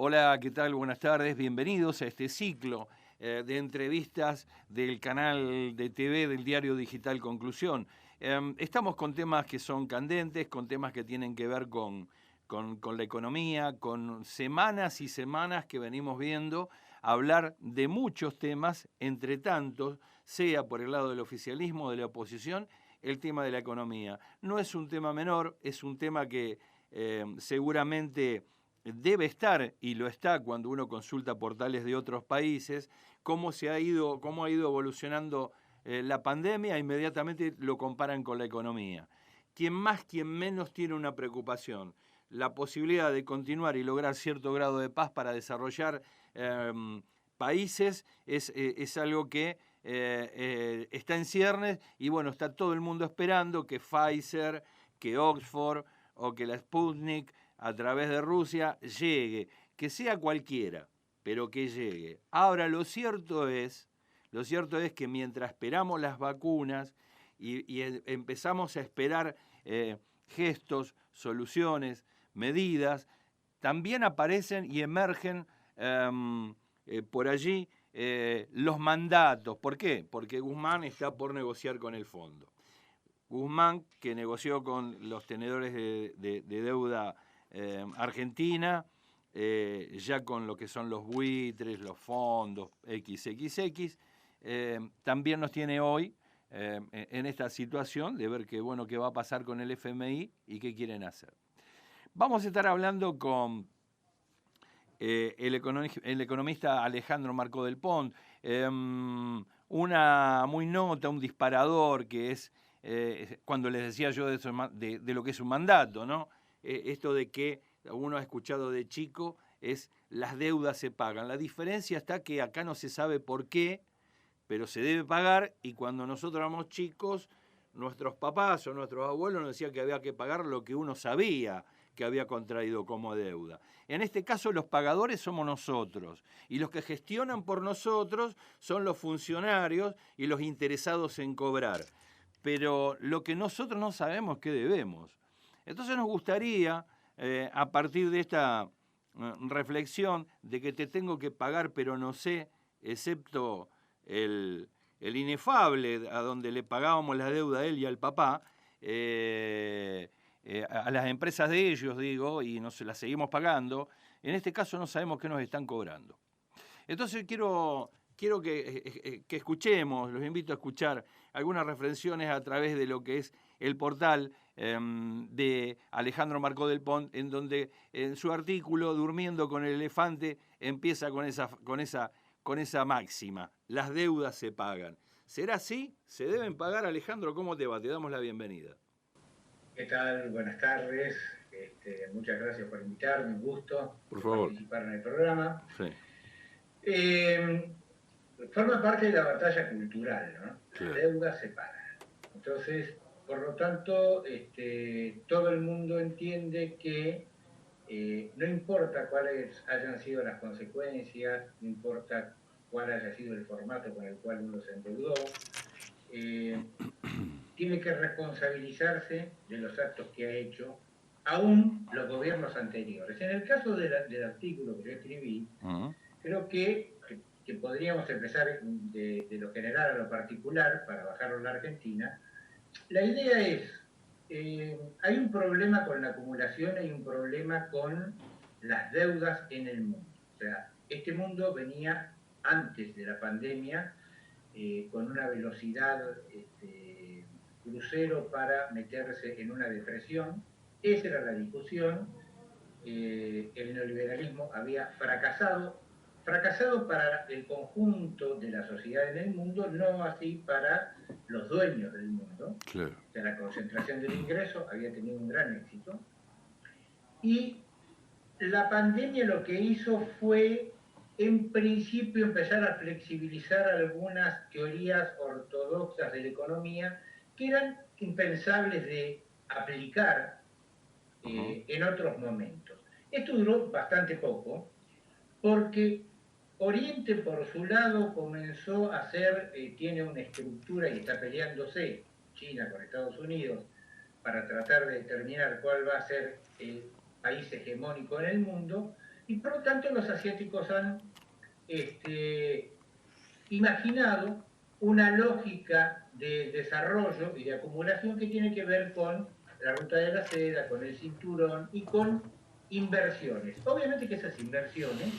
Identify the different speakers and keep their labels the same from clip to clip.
Speaker 1: Hola, ¿qué tal? Buenas tardes. Bienvenidos a este ciclo de entrevistas del canal de TV del diario digital Conclusión. Estamos con temas que son candentes, con temas que tienen que ver con la economía, con semanas y semanas que venimos viendo hablar de muchos temas, entre tantos, sea por el lado del oficialismo o de la oposición, el tema de la economía. No es un tema menor, es un tema que seguramente debe estar, y lo está cuando uno consulta portales de otros países, cómo ha ido evolucionando la pandemia, inmediatamente lo comparan con la economía. Quien más, quien menos tiene una preocupación, la posibilidad de continuar y lograr cierto grado de paz para desarrollar países es algo que está en ciernes y bueno, está todo el mundo esperando que Pfizer, que Oxford o que la Sputnik a través de Rusia llegue, que sea cualquiera, pero que llegue. Ahora, lo cierto es que mientras esperamos las vacunas y empezamos a esperar gestos, soluciones, medidas, también aparecen y emergen por allí los mandatos. ¿Por qué? Porque Guzmán está por negociar con el fondo. Guzmán, que negoció con los tenedores de deuda argentina, ya con lo que son los buitres, los fondos XXX, también nos tiene hoy en esta situación de ver qué va a pasar con el FMI y qué quieren hacer. Vamos a estar hablando con el economista Alejandro Marcó del Pont, una muy nota, un disparador que es, cuando les decía yo de lo que es un mandato, ¿no? Esto de que uno ha escuchado de chico es las deudas se pagan. La diferencia está que acá no se sabe por qué, pero se debe pagar y cuando nosotros éramos chicos, nuestros papás o nuestros abuelos nos decían que había que pagar lo que uno sabía que había contraído como deuda. En este caso los pagadores somos nosotros y los que gestionan por nosotros son los funcionarios y los interesados en cobrar. Pero lo que nosotros no sabemos es qué debemos. Entonces nos gustaría, a partir de esta reflexión de que te tengo que pagar pero no sé, excepto el inefable a donde le pagábamos la deuda a él y al papá, a las empresas de ellos, digo, y nos las seguimos pagando, en este caso no sabemos qué nos están cobrando. Entonces quiero que escuchemos, los invito a escuchar algunas reflexiones a través de lo que es el portal de Alejandro Marcó del Pont, en donde en su artículo, Durmiendo con el elefante, empieza con esa máxima, las deudas se pagan. ¿Será así? ¿Se deben pagar, Alejandro? ¿Cómo te va? Te damos la bienvenida.
Speaker 2: ¿Qué tal? Buenas tardes. Muchas gracias por invitarme, un gusto
Speaker 1: Por
Speaker 2: de
Speaker 1: favor.
Speaker 2: participar en el programa.
Speaker 1: Sí.
Speaker 2: Forma parte de la batalla cultural, ¿no? Las
Speaker 1: Claro.
Speaker 2: deudas se pagan. Entonces, por lo tanto, todo el mundo entiende que no importa cuáles hayan sido las consecuencias, no importa cuál haya sido el formato con el cual uno se endeudó, tiene que responsabilizarse de los actos que ha hecho, aún los gobiernos anteriores. En el caso del artículo que yo escribí, creo que podríamos empezar de lo general a lo particular para bajarlo a la Argentina. La idea es, hay un problema con la acumulación, hay un problema con las deudas en el mundo. O sea, este mundo venía antes de la pandemia con una velocidad crucero para meterse en una depresión. Esa era la discusión. El neoliberalismo había fracasado para el conjunto de la sociedad en el mundo, no así para los dueños del mundo.
Speaker 1: Claro.
Speaker 2: O sea, la concentración del ingreso había tenido un gran éxito. Y la pandemia lo que hizo fue, en principio, empezar a flexibilizar algunas teorías ortodoxas de la economía que eran impensables de aplicar en otros momentos. Esto duró bastante poco, porque Oriente, por su lado, comenzó a hacer, tiene una estructura y está peleándose, China con Estados Unidos, para tratar de determinar cuál va a ser el país hegemónico en el mundo, Y por lo tanto los asiáticos han imaginado una lógica de desarrollo y de acumulación que tiene que ver con la ruta de la seda, con el cinturón y con inversiones. Obviamente que esas inversiones,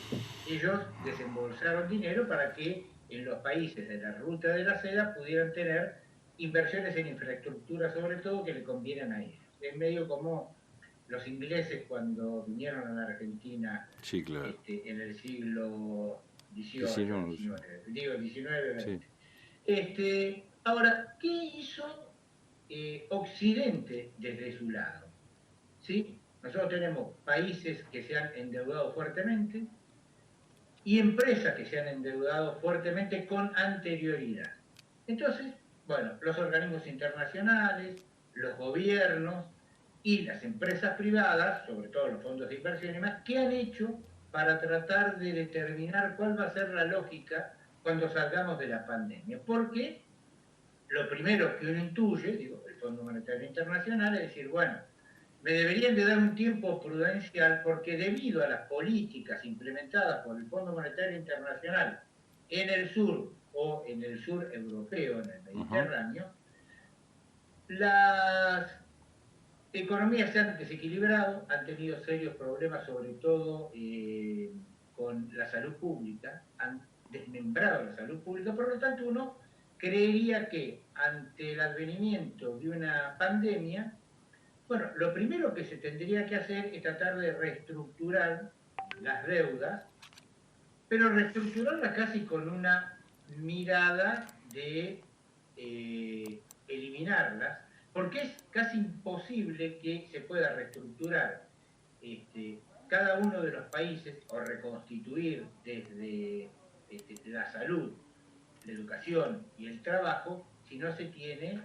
Speaker 2: ellos desembolsaron dinero para que en los países de la ruta de la seda pudieran tener inversiones en infraestructura, sobre todo, que le convienen a ellos. Es medio como los ingleses cuando vinieron a la Argentina,
Speaker 1: Sí, claro.
Speaker 2: en el siglo XVIII,
Speaker 1: 19.
Speaker 2: XIX, digo 19,
Speaker 1: Sí.
Speaker 2: 20. Ahora, ¿qué hizo Occidente desde su lado? ¿Sí? Nosotros tenemos países que se han endeudado fuertemente y empresas que se han endeudado fuertemente con anterioridad. Entonces, bueno, los organismos internacionales, los gobiernos y las empresas privadas, sobre todo los fondos de inversión y más, ¿qué han hecho para tratar de determinar cuál va a ser la lógica cuando salgamos de la pandemia? Porque lo primero que uno intuye, digo, el Fondo Monetario Internacional, es decir, bueno, me deberían de dar un tiempo prudencial porque debido a las políticas implementadas por el Fondo Monetario Internacional en el sur o en el sur europeo, en el Mediterráneo, las economías se han desequilibrado, han tenido serios problemas, sobre todo con la salud pública, han desmembrado la salud pública, por lo tanto uno creería que ante el advenimiento de una pandemia, bueno, lo primero que se tendría que hacer es tratar de reestructurar las deudas, pero reestructurarlas casi con una mirada de eliminarlas, porque es casi imposible que se pueda reestructurar cada uno de los países o reconstituir desde la salud, la educación y el trabajo si no se tiene,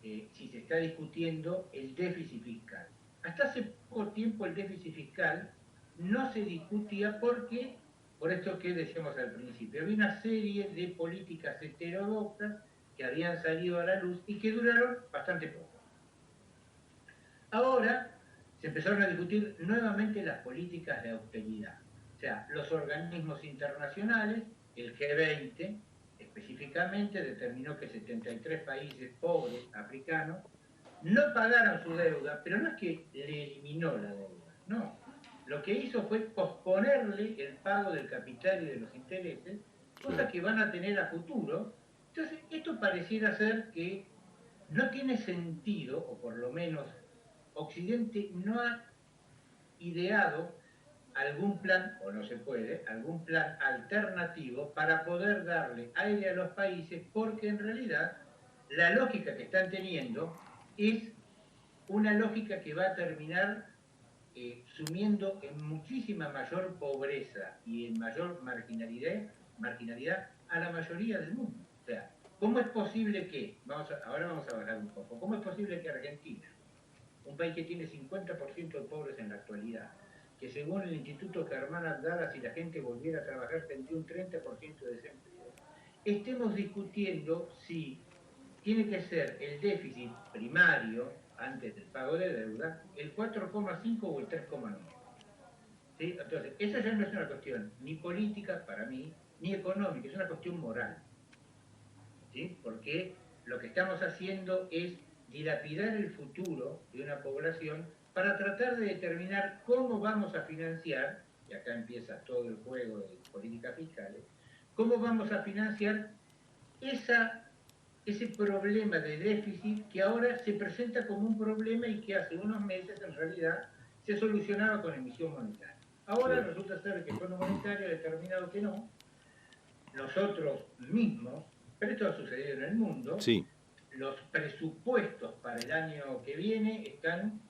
Speaker 2: si se está discutiendo el déficit fiscal. Hasta hace poco tiempo el déficit fiscal no se discutía porque, por esto que decíamos al principio, había una serie de políticas heterodoxas que habían salido a la luz y que duraron bastante poco. Ahora se empezaron a discutir nuevamente las políticas de austeridad. O sea, los organismos internacionales, el G20 específicamente, determinó que 73 países pobres africanos no pagaron su deuda, pero no es que le eliminó la deuda, no. Lo que hizo fue posponerle el pago del capital y de los intereses, cosas que van a tener a futuro. Entonces, esto pareciera ser que no tiene sentido, o por lo menos Occidente no ha ideado algún plan, o no se puede, algún plan alternativo para poder darle aire a los países, porque en realidad la lógica que están teniendo es una lógica que va a terminar sumiendo en muchísima mayor pobreza y en mayor marginalidad a la mayoría del mundo. O sea, ¿cómo es posible que, ahora vamos a hablar un poco, cómo es posible que Argentina, un país que tiene 50% de pobres en la actualidad, que según el Instituto Germán Abdala, si la gente volviera a trabajar tendría un 30% de desempleo, estemos discutiendo si tiene que ser el déficit primario, antes del pago de deuda, el 4,5 o el 3,9. ¿Sí? Entonces, esa ya no es una cuestión ni política para mí, ni económica, es una cuestión moral. ¿Sí? Porque lo que estamos haciendo es dilapidar el futuro de una población para tratar de determinar cómo vamos a financiar, y acá empieza todo el juego de políticas fiscales, cómo vamos a financiar ese problema de déficit que ahora se presenta como un problema y que hace unos meses en realidad se solucionaba con emisión monetaria. Ahora resulta ser que el Fondo Monetario ha determinado que no. Nosotros mismos, pero esto ha sucedido en el mundo,
Speaker 1: Sí.
Speaker 2: los presupuestos para el año que viene están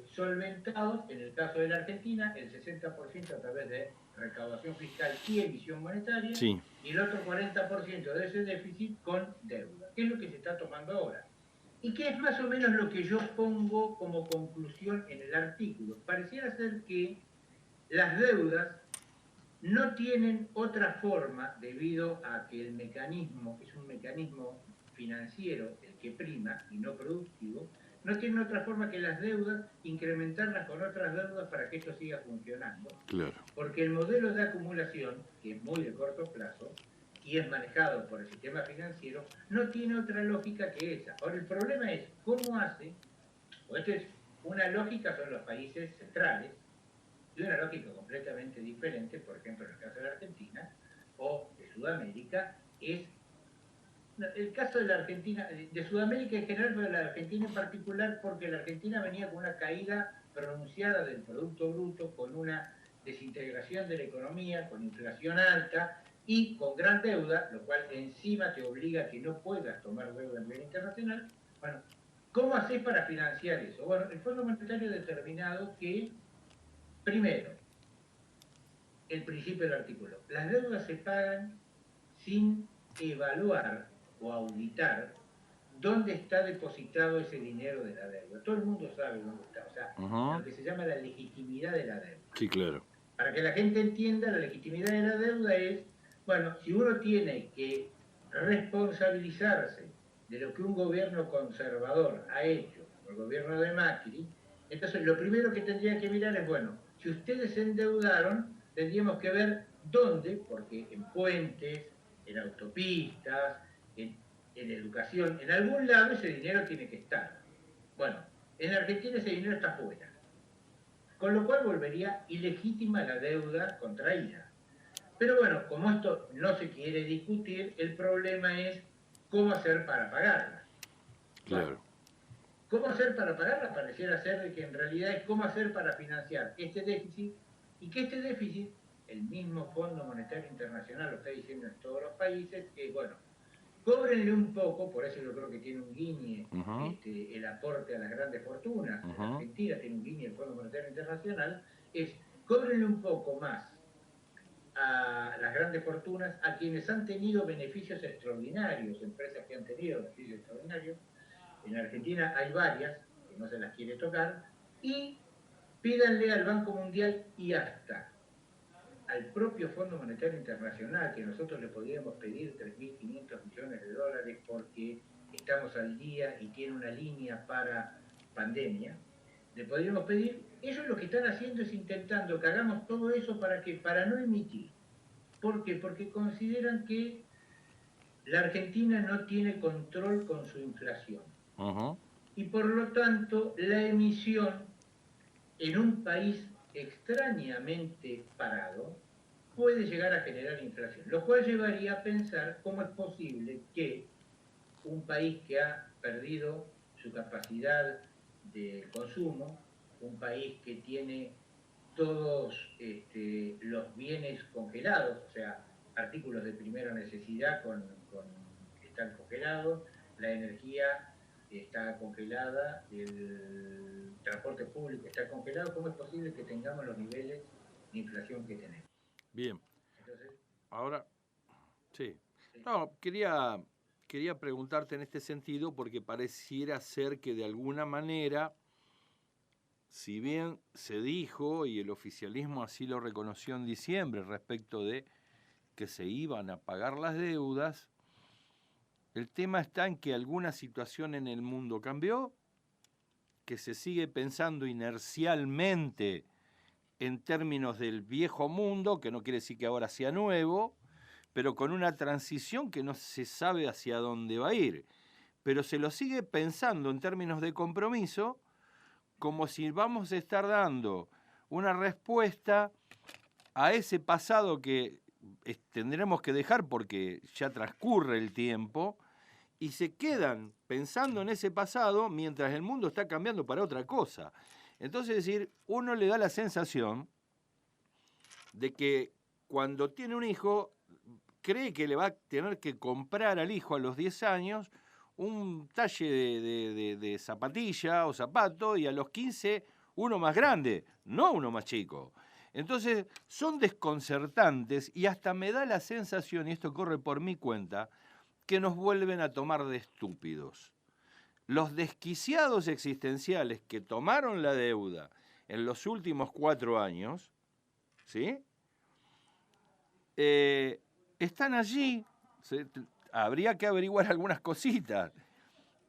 Speaker 2: solventados, en el caso de la Argentina, el 60% a través de recaudación fiscal y emisión monetaria,
Speaker 1: Sí.
Speaker 2: y el otro 40% de ese déficit con deuda, que es lo que se está tomando ahora. Y que es más o menos lo que yo pongo como conclusión en el artículo. Pareciera ser que las deudas no tienen otra forma, debido a que el mecanismo es un mecanismo financiero el que prima y no productivo, no tienen otra forma que las deudas, incrementarlas con otras deudas para que esto siga funcionando.
Speaker 1: Claro.
Speaker 2: Porque el modelo de acumulación, que es muy de corto plazo, y es manejado por el sistema financiero, no tiene otra lógica que esa. Ahora, el problema es cómo hace, o esto es una lógica son los países centrales, y una lógica completamente diferente, por ejemplo, en el caso de la Argentina o de Sudamérica, es el caso de la Argentina, de Sudamérica en general, pero de la Argentina en particular, porque la Argentina venía con una caída pronunciada del Producto Bruto, con una desintegración de la economía, con inflación alta y con gran deuda, lo cual encima te obliga a que no puedas tomar deuda a nivel internacional. Bueno, ¿cómo haces para financiar eso? Bueno, el Fondo Monetario ha determinado que, primero, el principio del artículo, las deudas se pagan sin evaluar o auditar dónde está depositado ese dinero de la deuda. Todo el mundo sabe dónde está, o sea, lo que se llama la legitimidad de la deuda.
Speaker 1: Sí, claro.
Speaker 2: Para que la gente entienda, la legitimidad de la deuda es, bueno, si uno tiene que responsabilizarse de lo que un gobierno conservador ha hecho, como el gobierno de Macri, entonces lo primero que tendría que mirar es, bueno, si ustedes se endeudaron, tendríamos que ver dónde, porque en puentes, en autopistas, en educación, en algún lado ese dinero tiene que estar. Bueno, en Argentina ese dinero está fuera, con lo cual volvería ilegítima la deuda contraída. Pero bueno, como esto no se quiere discutir, el problema es cómo hacer para pagarla.
Speaker 1: Claro.
Speaker 2: Bueno, ¿cómo hacer para pagarla? Pareciera ser de que en realidad es cómo hacer para financiar este déficit, y que este déficit, el mismo Fondo Monetario Internacional lo está diciendo en todos los países, que bueno, cóbrenle un poco, por eso yo creo que tiene un guiñe el aporte a las grandes fortunas. En Argentina tiene un guiñe el Fondo Monetario Internacional, es cóbrenle un poco más a las grandes fortunas, a quienes han tenido beneficios extraordinarios, empresas que han tenido beneficios extraordinarios. En Argentina hay varias, que no se las quiere tocar, y pídanle al Banco Mundial y hasta al propio Fondo Monetario Internacional, que nosotros le podríamos pedir 3.500 millones de dólares porque estamos al día y tiene una línea para pandemia, le podríamos pedir, ellos lo que están haciendo es intentando que hagamos todo eso para que, para no emitir. ¿Por qué? Porque consideran que la Argentina no tiene control con su inflación. Y por lo tanto, la emisión en un país extrañamente parado puede llegar a generar inflación, lo cual llevaría a pensar cómo es posible que un país que ha perdido su capacidad de consumo, un país que tiene todos los bienes congelados, o sea, artículos de primera necesidad están congelados, la energía está congelada, el transporte público está congelado, ¿cómo es posible que tengamos los niveles de inflación que tenemos?
Speaker 1: Bien. Entonces, ahora, sí. No, quería preguntarte en este sentido porque pareciera ser que de alguna manera, si bien se dijo y el oficialismo así lo reconoció en diciembre respecto de que se iban a pagar las deudas, el tema está en que alguna situación en el mundo cambió, que se sigue pensando inercialmente en términos del viejo mundo, que no quiere decir que ahora sea nuevo, pero con una transición que no se sabe hacia dónde va a ir. Pero se lo sigue pensando en términos de compromiso, como si vamos a estar dando una respuesta a ese pasado que tendremos que dejar porque ya transcurre el tiempo, y se quedan pensando en ese pasado mientras el mundo está cambiando para otra cosa. Entonces, es decir, uno le da la sensación de que cuando tiene un hijo, cree que le va a tener que comprar al hijo a los 10 años un talle de zapatilla o zapato, y a los 15 uno más grande, no uno más chico. Entonces son desconcertantes y hasta me da la sensación, y esto corre por mi cuenta, que nos vuelven a tomar de estúpidos. Los desquiciados existenciales que tomaron la deuda en los últimos 4 años, ¿sí? Están allí. Habría que averiguar algunas cositas,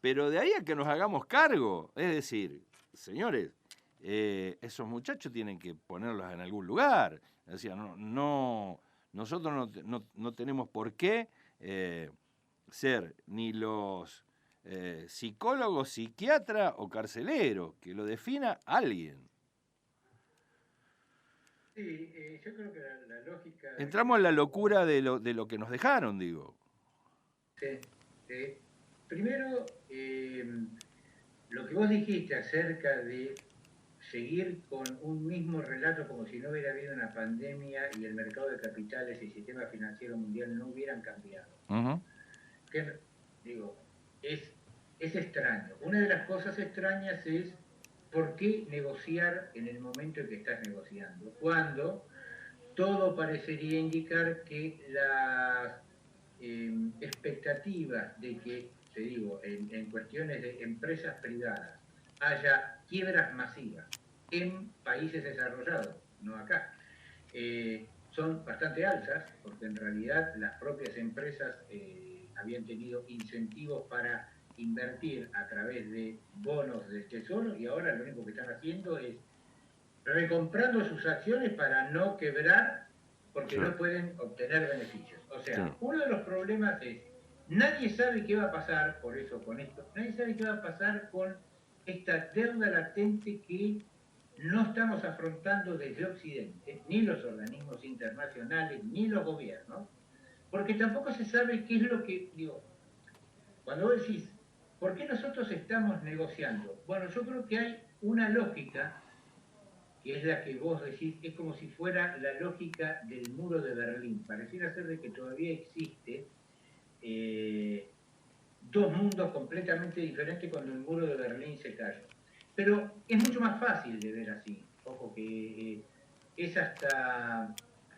Speaker 1: pero de ahí a que nos hagamos cargo, es decir, señores, esos muchachos tienen que ponerlos en algún lugar. Decía, nosotros no tenemos por qué ser ni los psicólogos, psiquiatras o carceleros, que lo defina alguien.
Speaker 2: Sí, yo creo que la lógica...
Speaker 1: Entramos en la locura de lo que nos dejaron, digo.
Speaker 2: Sí, sí. Primero, lo que vos dijiste acerca de seguir con un mismo relato como si no hubiera habido una pandemia y el mercado de capitales y el sistema financiero mundial no hubieran cambiado.
Speaker 1: Uh-huh.
Speaker 2: Que, digo, es extraño. Una de las cosas extrañas es por qué negociar en el momento en que estás negociando, cuando todo parecería indicar que las expectativas de que, te digo, en cuestiones de empresas privadas haya quiebras masivas en países desarrollados, no acá, son bastante altas, porque en realidad las propias empresas habían tenido incentivos para invertir a través de bonos del tesoro y ahora lo único que están haciendo es recomprando sus acciones para no quebrar porque no pueden obtener beneficios. O sea, uno de los problemas es, nadie sabe qué va a pasar, por eso con esto, nadie sabe qué va a pasar con esta deuda latente que no estamos afrontando desde Occidente, ni los organismos internacionales, ni los gobiernos, porque tampoco se sabe qué es lo que, digo, cuando vos decís, ¿por qué nosotros estamos negociando? Bueno, yo creo que hay una lógica que es la que vos decís, es como si fuera la lógica del muro de Berlín. Pareciera ser de que todavía existe dos mundos completamente diferentes cuando el muro de Berlín se cayó. Pero es mucho más fácil de ver así. Ojo que es hasta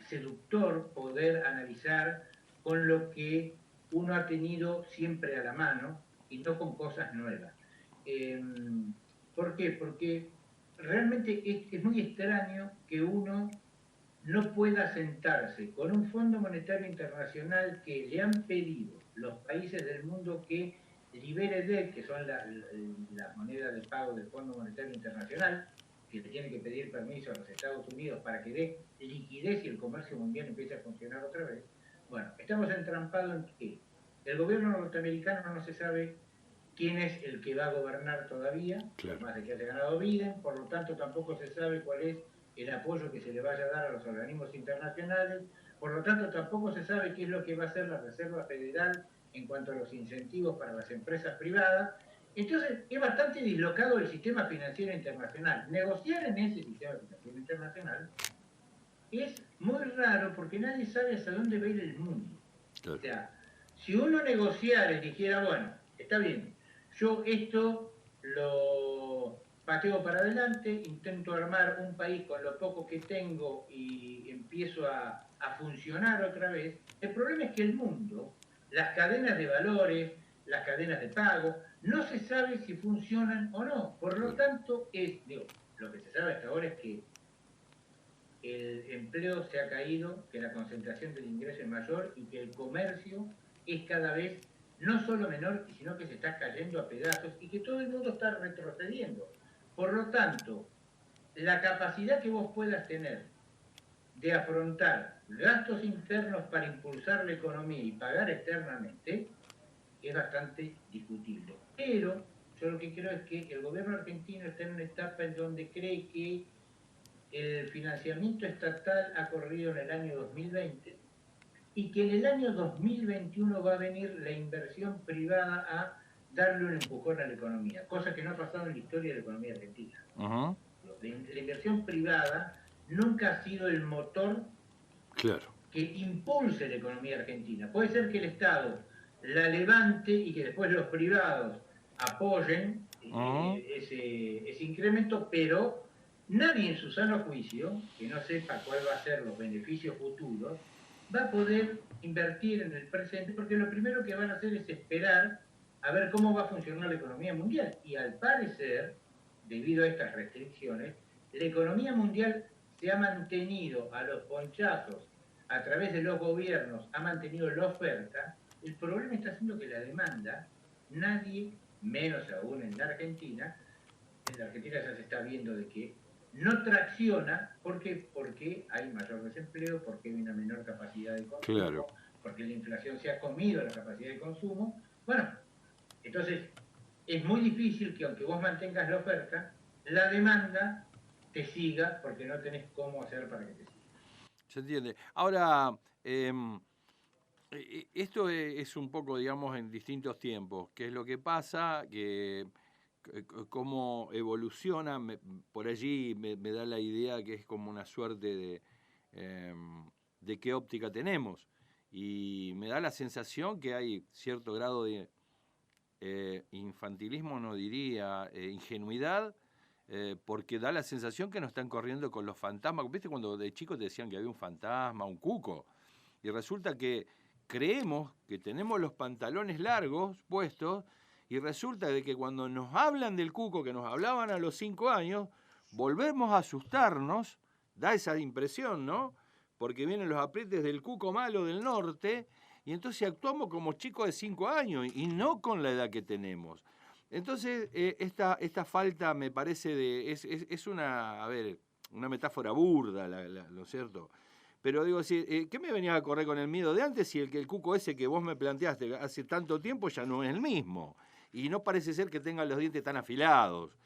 Speaker 2: seductor poder analizar con lo que uno ha tenido siempre a la mano y no con cosas nuevas. ¿Por qué? Porque realmente es muy extraño que uno no pueda sentarse con un Fondo Monetario Internacional que le han pedido los países del mundo que libere DEC, que son las monedas de pago del Fondo Monetario Internacional, que le tiene que pedir permiso a los Estados Unidos para que dé liquidez y el comercio mundial empiece a funcionar otra vez. Bueno, estamos entrampados en que el gobierno norteamericano no se sabe quién es el que va a gobernar todavía, claro, más de que haya ganado Biden, por lo tanto tampoco se sabe cuál es el apoyo que se le vaya a dar a los organismos internacionales, por lo tanto tampoco se sabe qué es lo que va a hacer la Reserva Federal en cuanto a los incentivos para las empresas privadas. Entonces es bastante dislocado el sistema financiero internacional. Negociar en ese sistema financiero internacional es muy raro porque nadie sabe hasta dónde va a ir el mundo. Claro. O sea, si uno negociara y dijera, bueno, está bien, yo esto lo pateo para adelante, intento armar un país con lo poco que tengo y empiezo a funcionar otra vez. El problema es que el mundo, las cadenas de valores, las cadenas de pago, no se sabe si funcionan o no. Por lo tanto, lo que se sabe hasta ahora es que el empleo se ha caído, que la concentración del ingreso es mayor y que el comercio es cada vez no solo menor, sino que se está cayendo a pedazos y que todo el mundo está retrocediendo. Por lo tanto, la capacidad que vos puedas tener de afrontar gastos internos para impulsar la economía y pagar externamente es bastante discutible. Pero yo lo que creo es que el gobierno argentino está en una etapa en donde cree que el financiamiento estatal ha corrido en el año 2020 y que en el año 2021 va a venir la inversión privada a darle un empujón a la economía, cosa que no ha pasado en la historia de la economía argentina. Uh-huh. La inversión privada nunca ha sido el motor, claro, que impulse la economía argentina. Puede ser que el Estado la levante y que después los privados apoyen ese incremento, pero nadie en su sano juicio, que no sepa cuál va a ser los beneficios futuros, va a poder invertir en el presente, porque lo primero que van a hacer es esperar a ver cómo va a funcionar la economía mundial. Y al parecer, debido a estas restricciones, la economía mundial se ha mantenido a los ponchazos a través de los gobiernos, ha mantenido la oferta. El problema está siendo que la demanda, nadie menos aún en la Argentina ya se está viendo de que no tracciona, ¿por qué? Porque hay mayor desempleo, porque hay una menor capacidad de consumo,
Speaker 1: Claro.
Speaker 2: porque la inflación se ha comido la capacidad de consumo. Bueno, entonces es muy difícil que aunque vos mantengas la oferta, la demanda te siga porque no tenés cómo hacer para que te siga.
Speaker 1: Se entiende. Ahora, esto es un poco, digamos, en distintos tiempos. ¿Qué es lo que pasa? Que cómo evoluciona, por allí me da la idea que es como una suerte de qué óptica tenemos. Y me da la sensación que hay cierto grado de infantilismo, no diría, ingenuidad, porque da la sensación que nos están corriendo con los fantasmas. ¿Viste cuando de chicos te decían que había un fantasma, un cuco? Y resulta que creemos que tenemos los pantalones largos puestos y resulta de que cuando nos hablan del cuco que nos hablaban a los 5 años, volvemos a asustarnos, da esa impresión, ¿no? Porque vienen los aprietes del cuco malo del norte y entonces actuamos como chicos de 5 años y no con la edad que tenemos. Entonces, esta falta me parece es una, a ver, una metáfora burda, ¿no es cierto? Pero digo, ¿qué me venía a correr con el miedo de antes si el cuco ese que vos me planteaste hace tanto tiempo ya no es el mismo? Y no parece ser que tenga los dientes tan afilados.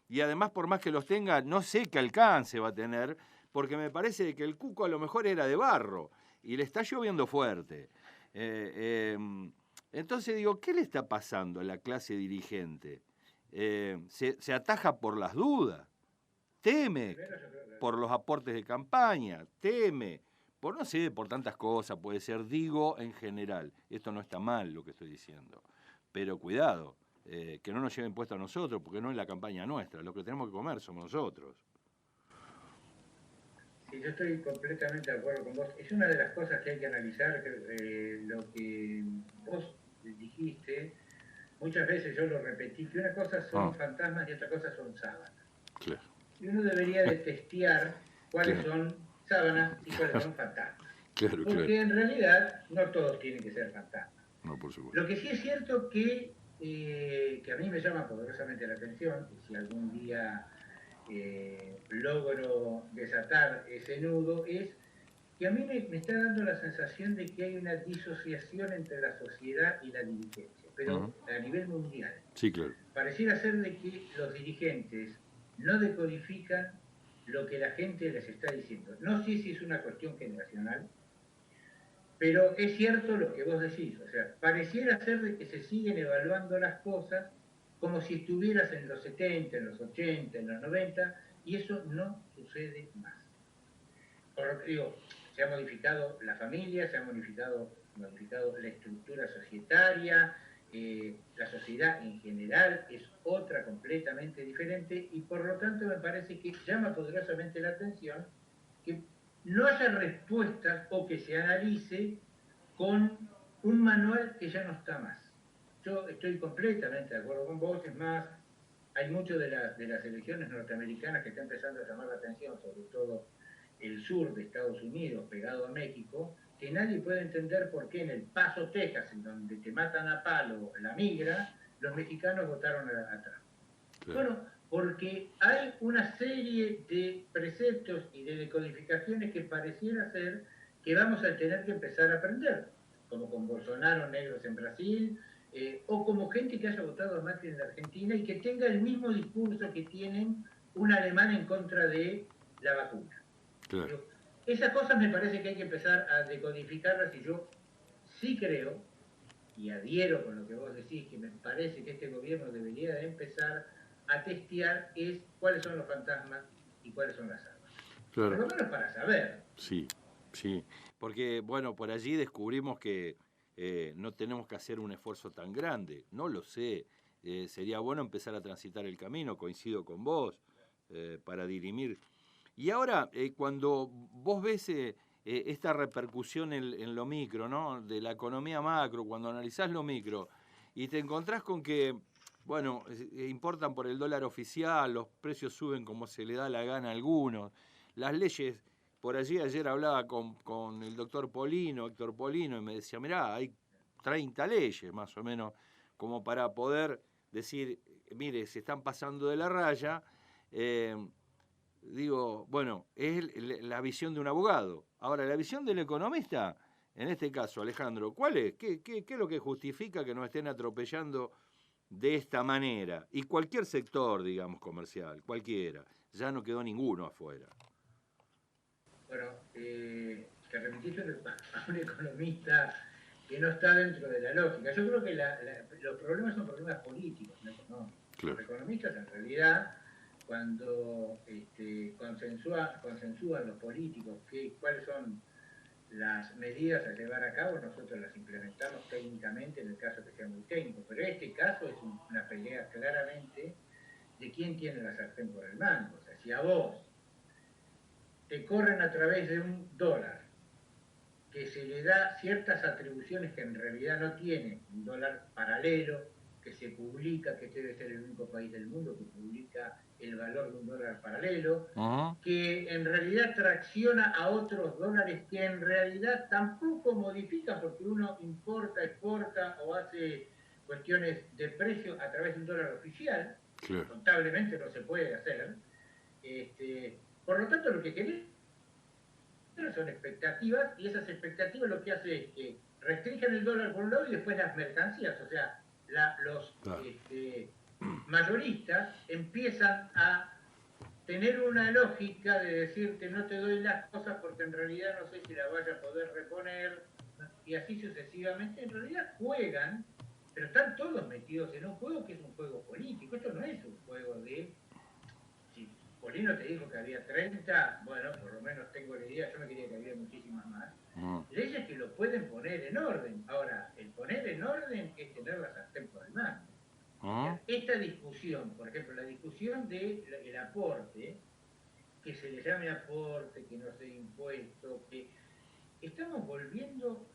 Speaker 1: Y además, por más que los tenga, no sé qué alcance va a tener, porque me parece que el cuco a lo mejor era de barro y le está lloviendo fuerte. Entonces digo, ¿qué le está pasando a la clase dirigente? Se ataja por las dudas, teme por los aportes de campaña, teme por no sé, por tantas cosas, puede ser, digo en general. Esto no está mal lo que estoy diciendo, pero cuidado, que no nos lleven puesto a nosotros, porque no es la campaña nuestra, lo que tenemos que comer somos nosotros.
Speaker 2: Sí, yo estoy completamente de acuerdo con vos. Es una de las cosas que hay que analizar, lo que vos dijiste, muchas veces yo lo repetí, que una cosa son fantasmas y otra cosa son sábanas.
Speaker 1: Claro.
Speaker 2: Y uno debería de testear cuáles son sábanas y cuáles son fantasmas.
Speaker 1: Claro,
Speaker 2: porque en realidad no todos tienen que ser fantasmas.
Speaker 1: No, por supuesto.
Speaker 2: Lo que sí es cierto que a mí me llama poderosamente la atención, y si algún día logro desatar ese nudo, es que a mí me está dando la sensación de que hay una disociación entre la sociedad y la dirigencia, pero a nivel mundial.
Speaker 1: Sí, claro.
Speaker 2: Pareciera ser de que los dirigentes no decodifican lo que la gente les está diciendo. No sé si es una cuestión generacional, pero es cierto lo que vos decís, o sea, pareciera ser de que se siguen evaluando las cosas como si estuvieras en los 70, en los 80, en los 90, y eso no sucede más. Por lo que digo, se ha modificado la familia, se ha modificado la estructura societaria, la sociedad en general es otra completamente diferente, y por lo tanto me parece que llama poderosamente la atención que no haya respuestas o que se analice con un manual que ya no está más. Yo estoy completamente de acuerdo con vos, es más, hay mucho de las elecciones norteamericanas que está empezando a llamar la atención, sobre todo el sur de Estados Unidos, pegado a México, que nadie puede entender por qué en El Paso, Texas, en donde te matan a palo la migra, los mexicanos votaron a Trump. Claro. Bueno, porque hay una serie de preceptos y de decodificaciones que pareciera ser que vamos a tener que empezar a aprender, como con Bolsonaro, negros en Brasil, o como gente que haya votado a Macri en la Argentina y que tenga el mismo discurso que tienen un alemán en contra de la vacuna. Claro. Pero esas cosas me parece que hay que empezar a decodificarlas, y yo sí creo, y adhiero con lo que vos decís, que me parece que este gobierno debería de empezar a testear es cuáles son los fantasmas y cuáles son las armas. Claro. Por lo menos para saber.
Speaker 1: Sí, sí. Porque, bueno, por allí descubrimos que no tenemos que hacer un esfuerzo tan grande. No lo sé. Sería bueno empezar a transitar el camino, coincido con vos, para dirimir. Y ahora, cuando vos ves esta repercusión en lo micro, ¿no? De la economía macro, cuando analizás lo micro, y te encontrás con que, bueno, importan por el dólar oficial, los precios suben como se le da la gana a algunos, las leyes, por allí ayer hablaba con el doctor Polino, Héctor Polino, y me decía, mirá, hay 30 leyes más o menos como para poder decir, mire, se están pasando de la raya, digo, bueno, es la visión de un abogado. Ahora, la visión del economista, en este caso, Alejandro, ¿cuál es? ¿Qué es lo que justifica que nos estén atropellando de esta manera? Y cualquier sector, digamos, comercial, cualquiera, ya no quedó ninguno afuera.
Speaker 2: Bueno, te remitiste a un economista que no está dentro de la lógica. Yo creo que los problemas son problemas políticos, no económicos. Claro. Los economistas, en realidad, cuando consensúan los políticos cuáles son las medidas a llevar a cabo, nosotros las implementamos técnicamente en el caso que sea muy técnico. Pero este caso es una pelea claramente de quién tiene la sartén por el mango. O sea, si a vos te corren a través de un dólar que se le da ciertas atribuciones que en realidad no tiene, un dólar paralelo que se publica, que debe ser el único país del mundo que publica el valor de un dólar paralelo, que en realidad tracciona a otros dólares que en realidad tampoco modifican porque uno importa, exporta o hace cuestiones de precio a través de un dólar oficial, claro. Contablemente no se puede hacer. Por lo tanto, lo que queremos son expectativas, y esas expectativas lo que hace es que restringen el dólar por un lado y después las mercancías. O sea, los claro. Mayoristas empiezan a tener una lógica de decirte no te doy las cosas porque en realidad no sé si la vaya a poder reponer, y así sucesivamente. En realidad juegan, pero están todos metidos en un juego que es un juego político. Esto no es un juego de... Polino te dijo que había 30, bueno, por lo menos tengo la idea, yo me quería que había muchísimas más. Leyes que lo pueden poner en orden. Ahora, el poner en orden es tener la sartén por el mango. Esta discusión, por ejemplo, la discusión del aporte, que se le llame aporte, que no sea impuesto, que estamos volviendo,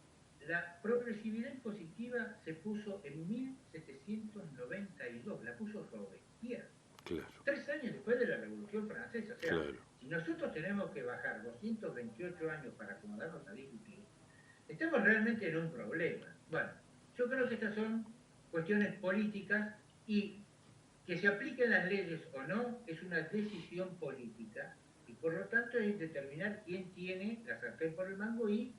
Speaker 2: la progresividad impositiva se puso en 1792, la puso Robespierre. Claro. 3 años después de la Revolución Francesa. O sea, claro. Si nosotros tenemos que bajar 228 años para acomodarnos a discutir, estamos realmente en un problema. Bueno, yo creo que estas son cuestiones políticas y que se apliquen las leyes o no es una decisión política y por lo tanto es determinar quién tiene la sartén por el mango y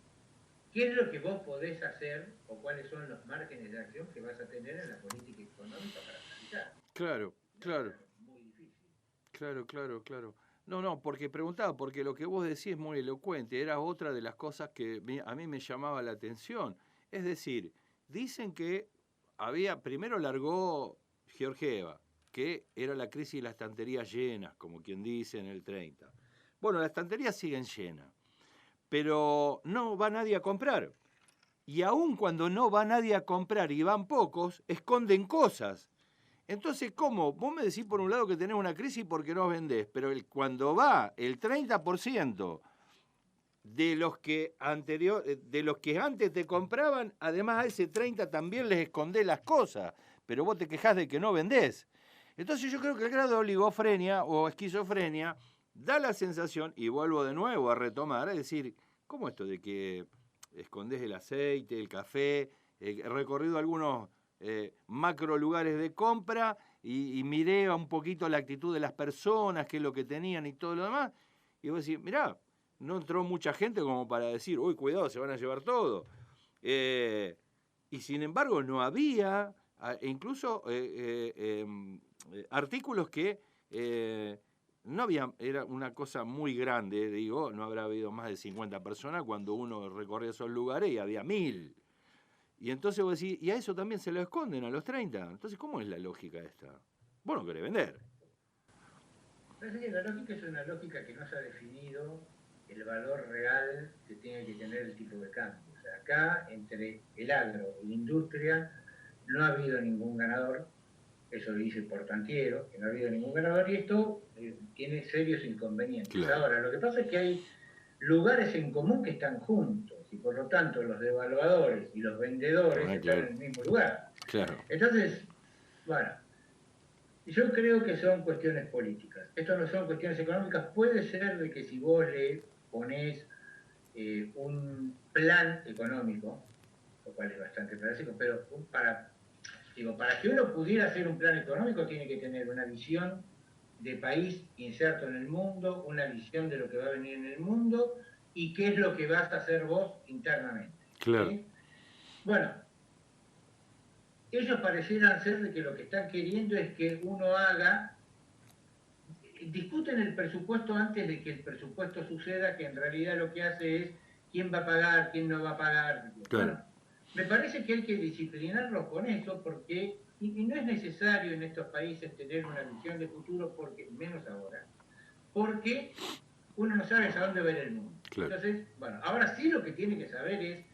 Speaker 2: qué es lo que vos podés hacer o cuáles son los márgenes de acción que vas a tener en la política económica para realizar.
Speaker 1: Claro, claro. Claro. No, porque preguntaba, porque lo que vos decís es muy elocuente, era otra de las cosas que a mí me llamaba la atención. Es decir, dicen que primero largó Georgieva, que era la crisis de las estanterías llenas, como quien dice en el 30. Bueno, las estanterías siguen llenas, pero no va nadie a comprar. Y aun cuando no va nadie a comprar y van pocos, esconden cosas. Entonces, ¿cómo? Vos me decís por un lado que tenés una crisis porque no vendés, pero cuando va el 30% de los que antes te compraban, además a ese 30 también les escondés las cosas, pero vos te quejás de que no vendés. Entonces yo creo que el grado de oligofrenia o esquizofrenia da la sensación, y vuelvo de nuevo a retomar, es decir, ¿cómo esto de que escondés el aceite, el café? He recorrido algunos macro lugares de compra y miré un poquito la actitud de las personas, qué es lo que tenían y todo lo demás, y vos decís, mirá, no entró mucha gente como para decir, uy, cuidado, se van a llevar todo. Y sin embargo no había, incluso artículos que no había, era una cosa muy grande, digo, no habrá habido más de 50 personas cuando uno recorría esos lugares y había 1000. Y entonces vos decís, y a eso también se lo esconden a los 30. Entonces, ¿cómo es la lógica esta? Vos no querés vender.
Speaker 2: La lógica es una lógica que no se ha definido el valor real que tiene que tener el tipo de cambio. O sea, acá, entre el agro y la industria, no ha habido ningún ganador. Eso lo dice Portantiero, que no ha habido ningún ganador, y esto tiene serios inconvenientes. Claro. Ahora, lo que pasa es que hay lugares en común que están juntos, y por lo tanto los devaluadores y los vendedores están en el mismo lugar.
Speaker 1: Claro.
Speaker 2: Entonces, bueno, yo creo que son cuestiones políticas. Esto no son cuestiones económicas. Puede ser de que si vos le ponés un plan económico, lo cual es bastante clásico, pero para Digo, para que uno pudiera hacer un plan económico tiene que tener una visión de país inserto en el mundo, una visión de lo que va a venir en el mundo y qué es lo que vas a hacer vos internamente.
Speaker 1: Claro.
Speaker 2: ¿Sí? Bueno, ellos parecieran ser de que lo que están queriendo es que uno haga, discuten el presupuesto antes de que el presupuesto suceda, que en realidad lo que hace es quién va a pagar, quién no va a pagar.
Speaker 1: Claro.
Speaker 2: Bueno, me parece que hay que disciplinarlos con eso porque, y no es necesario en estos países tener una visión de futuro, porque menos ahora, porque uno no sabe a dónde va el mundo.
Speaker 1: Claro.
Speaker 2: Entonces, bueno, ahora sí lo que tiene que saber es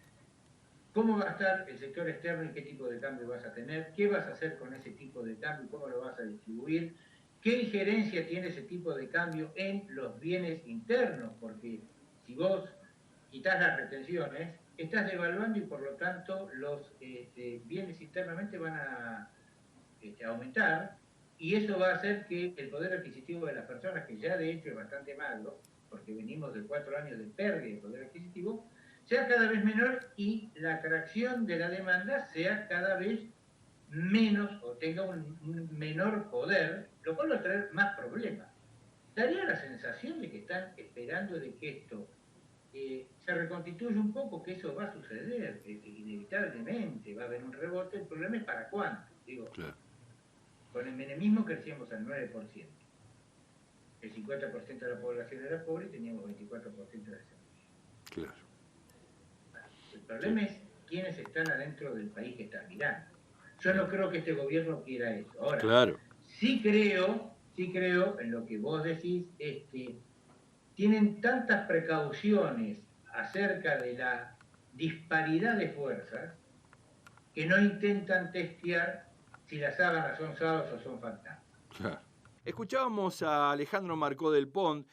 Speaker 2: cómo va a estar el sector externo y qué tipo de cambio vas a tener, qué vas a hacer con ese tipo de cambio, cómo lo vas a distribuir, qué injerencia tiene ese tipo de cambio en los bienes internos, porque si vos quitas las retenciones, estás devaluando y por lo tanto los bienes internamente van a aumentar y eso va a hacer que el poder adquisitivo de las personas, que ya de hecho es bastante malo, porque venimos de 4 años de pérdida de poder adquisitivo, sea cada vez menor y la atracción de la demanda sea cada vez menos o tenga un menor poder, lo cual va a traer más problemas. Daría la sensación de que están esperando de que esto se reconstituye un poco, que eso va a suceder inevitablemente, va a haber un rebote, el problema es para cuánto. Digo, claro. Con el menemismo crecíamos al 9%, el 50% de la población era pobre y teníamos 24% de desempleo.
Speaker 1: Claro.
Speaker 2: El problema es quiénes están adentro del país que están mirando. Yo no creo que este gobierno quiera eso. Ahora,
Speaker 1: claro.
Speaker 2: sí creo en lo que vos decís, tienen tantas precauciones acerca de la disparidad de fuerzas que no intentan testear si las sábanas son sábanas o son fantasmas.
Speaker 1: Claro. Escuchábamos a Alejandro Marcó del Pont.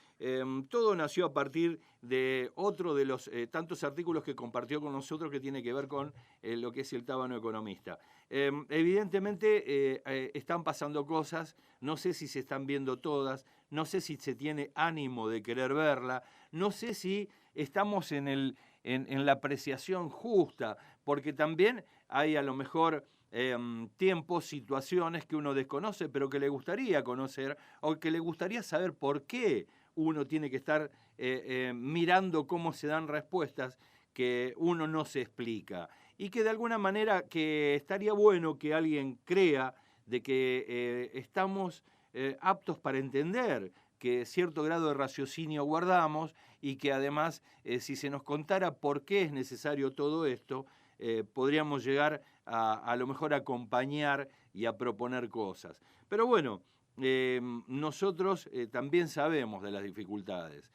Speaker 1: Todo nació a partir de otro de los tantos artículos que compartió con nosotros, que tiene que ver con lo que es el Tábano Economista. Evidentemente están pasando cosas, no sé si se están viendo todas, no sé si se tiene ánimo de querer verla, no sé si estamos en la apreciación justa, porque también hay a lo mejor tiempos, situaciones que uno desconoce, pero que le gustaría conocer o que le gustaría saber por qué uno tiene que estar mirando cómo se dan respuestas que uno no se explica. Y que de alguna manera que estaría bueno que alguien crea de que estamos aptos para entender, que cierto grado de raciocinio guardamos y que además si se nos contara por qué es necesario todo esto, podríamos llegar a lo mejor a acompañar y a proponer cosas. Pero bueno, nosotros también sabemos de las dificultades.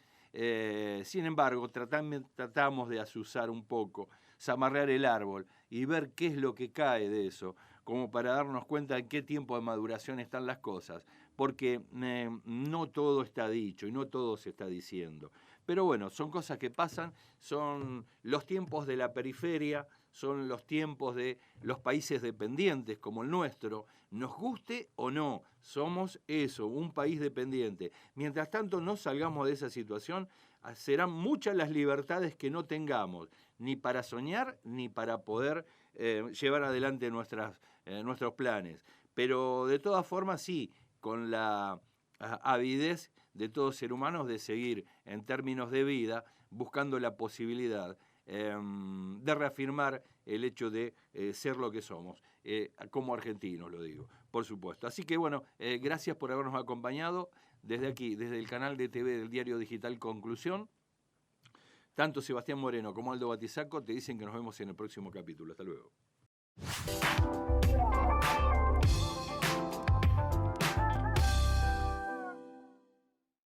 Speaker 1: Sin embargo, tratamos de azuzar un poco, zamarrear el árbol y ver qué es lo que cae de eso, como para darnos cuenta en qué tiempo de maduración están las cosas, porque no todo está dicho y no todo se está diciendo. Pero bueno, son cosas que pasan, son los tiempos de la periferia, son los tiempos de los países dependientes como el nuestro, nos guste o no, somos eso, un país dependiente. Mientras tanto no salgamos de esa situación, serán muchas las libertades que no tengamos, ni para soñar, ni para poder llevar adelante nuestros planes. Pero de todas formas sí, con la avidez de todo ser humano de seguir en términos de vida, buscando la posibilidad de reafirmar el hecho de ser lo que somos, como argentinos lo digo, por supuesto. Así que bueno, gracias por habernos acompañado desde aquí, desde el canal de TV del Diario Digital Conclusión. Tanto Sebastián Moreno como Aldo Batizacco te dicen que nos vemos en el próximo capítulo. Hasta luego.